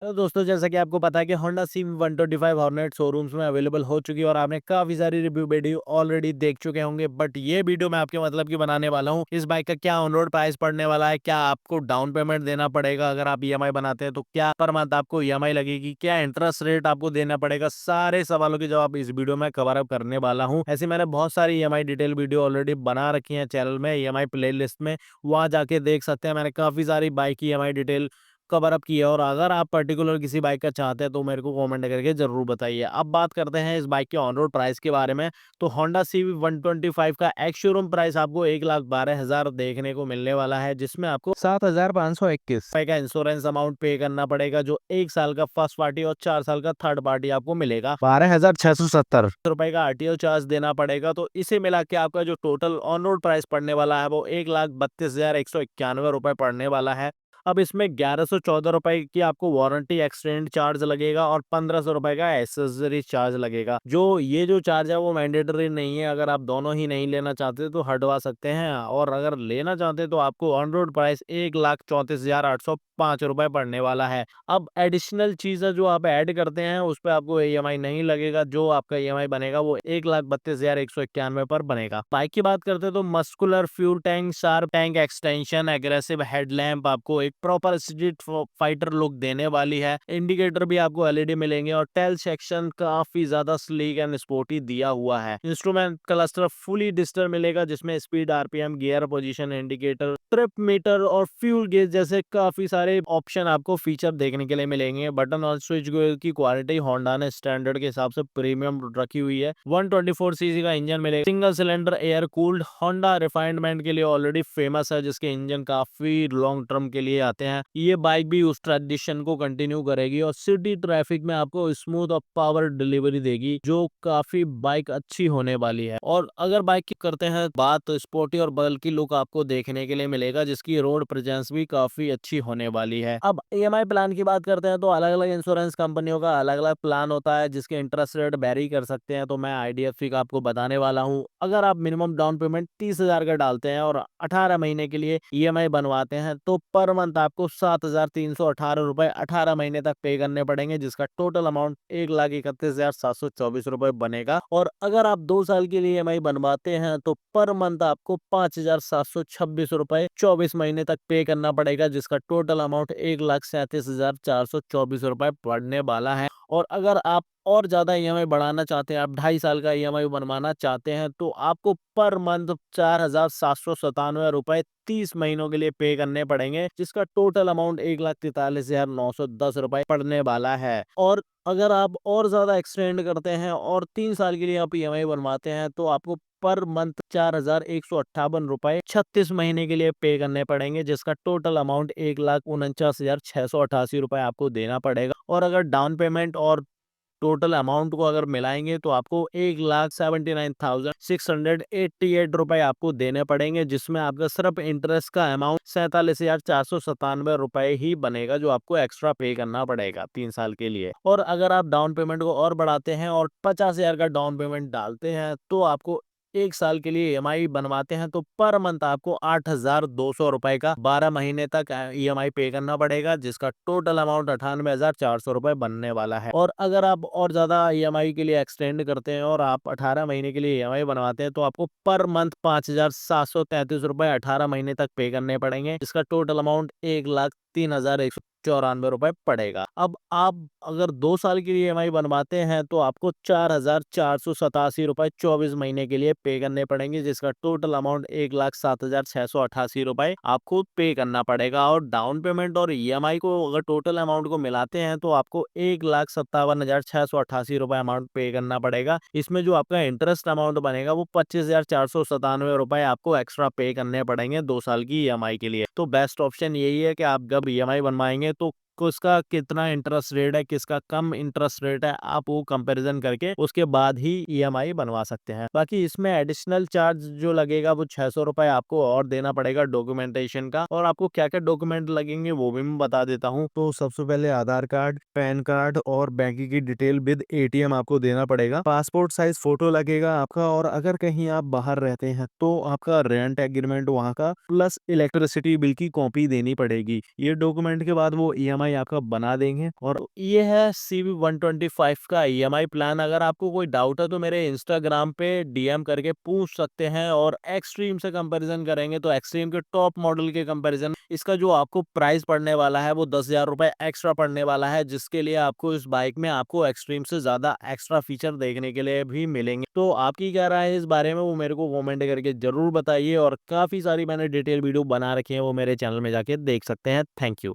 तो दोस्तों जैसा कि आपको पता है कि होंडा CB125 हॉर्नेट शोरूम्स में अवेलेबल हो चुकी है और आपने काफी सारी रिव्यू वीडियो ऑलरेडी देख चुके होंगे। बट ये वीडियो मैं आपके मतलब की बनाने वाला हूँ। इस बाइक का क्या ऑन रोड प्राइस पड़ने वाला है, क्या आपको डाउन पेमेंट देना पड़ेगा अगर आप ईएमआई बनाते हैं, तो क्या पर मंथ आपको ईएमआई लगेगी, क्या इंटरेस्ट रेट आपको देना पड़ेगा, सारे सवालों के जवाब इस वीडियो में कवर अप करने वाला हूँ। ऐसे मैंने बहुत सारी ईएमआई डिटेल वीडियो ऑलरेडी बना रखी है चैनल में, ईएमआई प्ले लिस्ट में, वहां जाके देख सकते हैं। मैंने काफी सारी बाइक की ईएमआई डिटेल कवर अप किया और अगर आप पर्टिकुलर किसी बाइक का चाहते हैं तो मेरे को कमेंट करके जरूर बताइए। अब बात करते हैं इस बाइक के ऑन रोड प्राइस के बारे में। तो होंडा CB125 का एक्स शोरूम प्राइस आपको 1,12,000 देखने को मिलने वाला है, जिसमें आपको 7,521। का इंश्योरेंस अमाउंट पे करना पड़ेगा, जो 1 साल का फर्स्ट पार्टी और 4 साल का थर्ड पार्टी आपको मिलेगा। 12,670। रुपए का आरटीओ चार्ज देना पड़ेगा। तो इसे मिला के आपका जो टोटल ऑन रोड प्राइस पड़ने वाला है वो 1,32,191 रुपए पड़ने वाला है। अब इसमें 1,114 रुपए की आपको वारंटी एक्सटेंड चार्ज लगेगा और 1,500 रुपए का एसेसरी चार्ज लगेगा। जो चार्ज है वो मैंडेटरी नहीं है, अगर आप दोनों ही नहीं लेना चाहते तो हटवा सकते हैं, और अगर लेना चाहते तो आपको ऑन रोड प्राइस 1,34,805 रुपए पड़ने वाला है। अब एडिशनल चीज़ें जो आप ऐड करते हैं उस पे आपको ईएमआई नहीं लगेगा, जो आपका ईएमआई बनेगा वो 1,32,191 पर बनेगा। बाइक की बात करते हैं तो muscular fuel tank, sharp tank extension, aggressive headlamp आपको एक प्रॉपर स्ट्रीट फाइटर लुक देने वाली है। इंडिकेटर भी आपको एलईडी मिलेंगे और टेल सेक्शन काफी ज्यादा स्लीक एंड स्पोर्टी दिया हुआ है। इंस्ट्रूमेंट क्लस्टर फुली डिजिटल मिलेगा, जिसमें speed, RPM, gear position indicator, trip meter और फ्यूल गेज जैसे काफी सारे ऑप्शन आपको फीचर देखने के लिए मिलेंगे। बटन और स्विच की क्वालिटी होंडा ने स्टैंडर्ड के हिसाब से प्रीमियम रखी हुई है। 124 सीसी का इंजन मिलेगा, single cylinder air cooled. Honda refinement के लिए ऑलरेडी फेमस है, जिसके इंजन काफी लॉन्ग टर्म के लिए आते हैं। ये बाइक भी उस ट्रेडिशन को कंटिन्यू करेगी और सिटी ट्रैफिक में आपको स्मूथ और पावर डिलीवरी देगी, जो काफी बाइक अच्छी होने वाली है। और अगर बाइक की करते हैं बात, तो स्पोर्टी और बल्की लुक आपको देखने के लिए मिलेगा, जिसकी रोड प्रेजेंस भी काफी अच्छी होने वाली है। अब ईएमआई प्लान की बात करते हैं तो अलग अलग इंश्योरेंस कंपनियों का अलग अलग प्लान होता है, जिसके इंटरेस्ट रेट वेरी कर सकते हैं। तो मैं आईडीएफसी का आपको बताने वाला हूँ। अगर आप मिनिमम डाउन पेमेंट 30,000 का डालते हैं और 18 महीने के लिए ईएमआई बनवाते हैं, तो पर मंथ आपको 7,318 रुपए 18 महीने तक पे करने पड़ेंगे, जिसका टोटल अमाउंट 1,31,724 रुपए बनेगा। और अगर आप 2 साल के लिए ईएमआई बनवाते हैं तो पर मंथ आपको 5,726 रुपए 24 महीने तक पे करना पड़ेगा, जिसका टोटल अमाउंट 1,37,424 रुपए पड़ने वाला है। और अगर आप और ज्यादा ईएमआई बढ़ाना चाहते हैं, आप 2.5 साल का ईएमआई बनवाना चाहते हैं, तो आपको पर मंथ 4,797 रुपए 30 महीनों के लिए पे करने पड़ेंगे, जिसका टोटल अमाउंट 1,43,910 रुपए पड़ने वाला है। और अगर आप और ज्यादा एक्सटेंड करते हैं और 3 साल के लिए आप ईएमआई बनवाते हैं, तो आपको पर मंथ 4,158 रुपए 36 महीने के लिए पे करने पड़ेंगे, जिसका टोटल अमाउंट 1,49,688 रुपए आपको देना पड़ेगा। और अगर डाउन पेमेंट और टोटल अमाउंट को अगर मिलाएंगे तो आपको 1,79,688 रुपए आपको देने पड़ेंगे, जिसमें आपका सिर्फ इंटरेस्ट का अमाउंट 47,497 रुपए ही बनेगा, जो आपको एक्स्ट्रा पे करना पड़ेगा 3 साल के लिए। और अगर आप डाउन पेमेंट को और बढ़ाते हैं और 50,000 का डाउन पेमेंट डालते हैं, तो आपको 1 साल के लिए ईएमआई बनवाते हैं तो पर मंथ आपको 8,200 रुपए का 12 महीने तक ईएमआई पे करना पड़ेगा, जिसका टोटल अमाउंट 98,400 रुपए बनने वाला है। और अगर आप और ज्यादा ईएमआई के लिए एक्सटेंड करते हैं और आप 18 महीने के लिए ईएमआई बनवाते हैं, तो आपको पर मंथ 5,733 रुपए 18 महीने तक पे करने पड़ेंगे, जिसका टोटल अमाउंट 1,03,194 रुपए पड़ेगा। अब आप अगर 2 साल के लिए ईएमआई बनवाते हैं तो आपको 4,487 रुपए 24 महीने के लिए पे करने पड़ेंगे, जिसका टोटल अमाउंट 1,07,688 रुपए आपको पे करना पड़ेगा। और डाउन पेमेंट और ईएमआई को अगर टोटल अमाउंट को मिलाते हैं तो आपको 1,57,688 रुपए अमाउंट पे करना पड़ेगा। इसमें जो आपका इंटरेस्ट अमाउंट बनेगा वो 25,497 रुपए आपको एक्स्ट्रा पे करने पड़ेंगे 2 साल की ईएमआई के लिए। तो बेस्ट ऑप्शन यही है कि आप जब ईएमआई बनवाएंगे तो उसका कितना इंटरेस्ट रेट है, किसका कम इंटरेस्ट रेट है, आप वो कंपैरिजन करके उसके बाद ही ईएमआई बनवा सकते हैं। बाकी इसमें एडिशनल चार्ज जो लगेगा वो 600 रुपए आपको और देना पड़ेगा डॉक्यूमेंटेशन का। और आपको क्या क्या डॉक्यूमेंट लगेंगे वो भी मैं बता देता हूँ। तो सबसे पहले आधार कार्ड, पैन कार्ड और बैंक की डिटेल विद एटीएम आपको देना पड़ेगा। पासपोर्ट साइज फोटो लगेगा आपका, और अगर कहीं आप बाहर रहते हैं तो आपका रेंट एग्रीमेंट वहाँ का प्लस इलेक्ट्रिसिटी बिल की कॉपी देनी पड़ेगी। ये डॉक्यूमेंट के बाद वो ईएमआई ईएमआई आपका बना देंगे। और तो ये है CB125 का ईएमआई प्लान। अगर आपको कोई डाउट है तो मेरे इंस्टाग्राम पे डीएम करके पूछ सकते हैं, और एक्सट्रीम से कंपैरिजन करेंगे तो एक्सट्रीम के टॉप मॉडल के कंपैरिजन इसका जो आपको प्राइस पड़ने वाला है वो 10,000 रुपए एक्स्ट्रा पड़ने वाला है, जिसके लिए आपको इस बाइक में आपको एक्सट्रीम से ज्यादा एक्स्ट्रा फीचर देखने के लिए भी मिलेंगे। तो आपकी क्या राय है इस बारे में वो मेरे को कमेंट करके जरूर बताइए, और काफी सारी मैंने डिटेल वीडियो बना रखी है, वो मेरे चैनल में जाके देख सकते हैं। Thank you.